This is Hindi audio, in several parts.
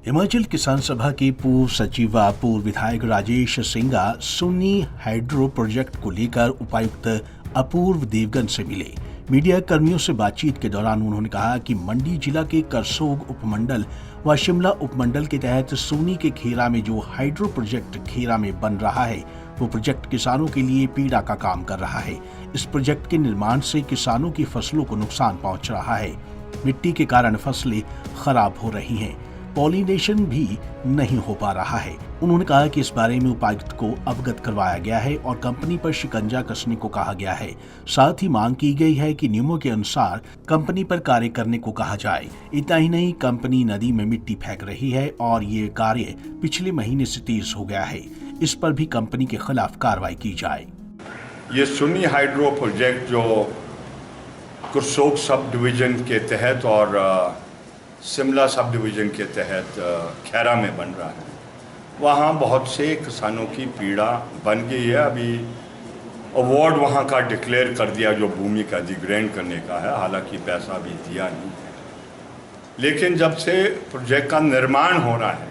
हिमाचल किसान सभा के पूर्व सचिव व पूर्व विधायक राजेश सिंघा सुन्नी हाइड्रो प्रोजेक्ट को लेकर उपायुक्त अपूर्व देवगन से मिले। मीडिया कर्मियों से बातचीत के दौरान उन्होंने कहा कि मंडी जिला के करसोग उपमंडल व शिमला उपमंडल के तहत सुन्नी के खेरा में जो हाइड्रो प्रोजेक्ट खेरा में बन रहा है वो प्रोजेक्ट किसानों के लिए पीड़ा का काम कर रहा है। इस प्रोजेक्ट के निर्माण से किसानों की फसलों को नुकसान पहुंच रहा है। मिट्टी के कारण फसलें खराब हो रही हैं, पॉलिनेशन भी नहीं हो पा रहा है। उन्होंने कहा कि इस बारे में उपायुक्त को अवगत करवाया गया है और कंपनी पर शिकंजा कसने को कहा गया है। साथ ही मांग की गई है कि नियमों के अनुसार कंपनी पर कार्य करने को कहा जाए। इतना ही नहीं, कंपनी नदी में मिट्टी फेंक रही है और ये कार्य पिछले महीने से तेज हो गया है। इस पर भी कंपनी के खिलाफ कार्रवाई की जाए। ये सुन्नी हाइड्रो प्रोजेक्ट जो करसोग सब डिवीजन के तहत और शिमला सब डिवीज़न के तहत खैरा में बन रहा है, वहाँ बहुत से किसानों की पीड़ा बन गई है। अभी अवार्ड वहाँ का डिक्लेयर कर दिया जो भूमि का अधिग्रहण करने का है, हालांकि पैसा भी दिया नहीं है। लेकिन जब से प्रोजेक्ट का निर्माण हो रहा है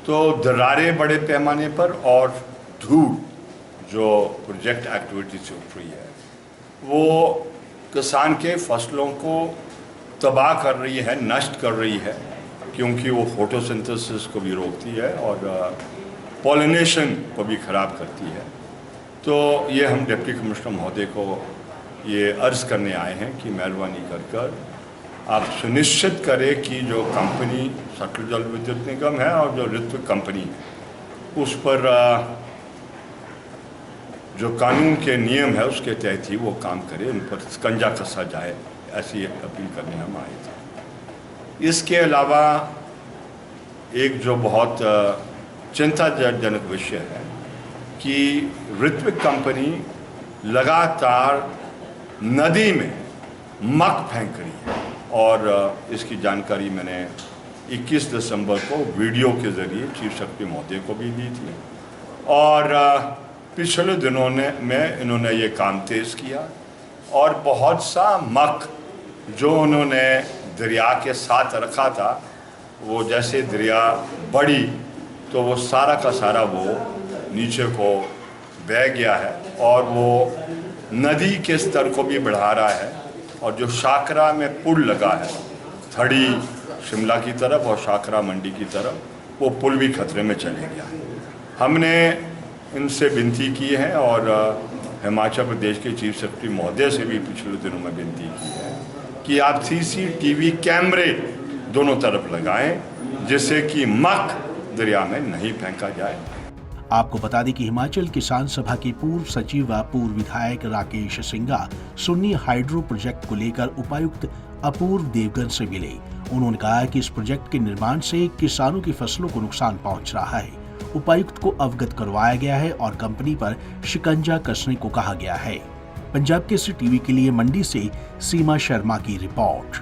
तो दरारें बड़े पैमाने पर और धूल जो प्रोजेक्ट एक्टिविटी से उठ रही है वो किसान के फसलों को तबाह कर रही है, नष्ट कर रही है, क्योंकि वो फोटोसिंथेसिस को भी रोकती है और पॉलिनेशन को भी ख़राब करती है। तो ये हम डिप्टी कमिश्नर महोदय को ये अर्ज़ करने आए हैं कि मेहरबानी कर आप सुनिश्चित करें कि जो कंपनी सतलुज जल विद्युत निगम है और जो ऋत्विक कंपनी है उस पर जो कानून के नियम है उसके तहत ही वो काम करे, उन पर शिकंजा कसा जाए, ऐसी अपील करने हम आए थे। इसके अलावा एक जो बहुत चिंताजनक विषय है कि ऋत्विक कंपनी लगातार नदी में मक फेंक रही है और इसकी जानकारी मैंने 21 दिसंबर को वीडियो के ज़रिए चीफ सेक्रेटरी महोदय को भी दी थी और पिछले दिनों में इन्होंने ये काम तेज़ किया और बहुत सा मक जो उन्होंने दरिया के साथ रखा था, वो जैसे दरिया बढ़ी तो वो सारा का सारा वो नीचे को बह गया है और वो नदी के स्तर को भी बढ़ा रहा है। और जो शाकरा में पुल लगा है थड़ी शिमला की तरफ और शाकरा मंडी की तरफ, वो पुल भी खतरे में चले गया है। हमने इनसे विनती की है और हिमाचल प्रदेश के चीफ सेक्रेटरी महोदय से भी पिछले दिनों में विनती की है कि आप CCTV कैमरे दोनों तरफ लगाएं जिससे कि मक दरिया में नहीं फेंका जाए। आपको बता दें कि हिमाचल किसान सभा के पूर्व सचिव व पूर्व विधायक राकेश सिंघा सुन्नी हाइड्रो प्रोजेक्ट को लेकर उपायुक्त अपूर्व देवगन से मिले। उन्होंने कहा कि इस प्रोजेक्ट के निर्माण से किसानों की फसलों को नुकसान पहुंच रहा है। उपायुक्त को अवगत करवाया गया है और कंपनी पर शिकंजा कसने को कहा गया है। पंजाब केसरी टीवी के लिए मंडी से सीमा शर्मा की रिपोर्ट।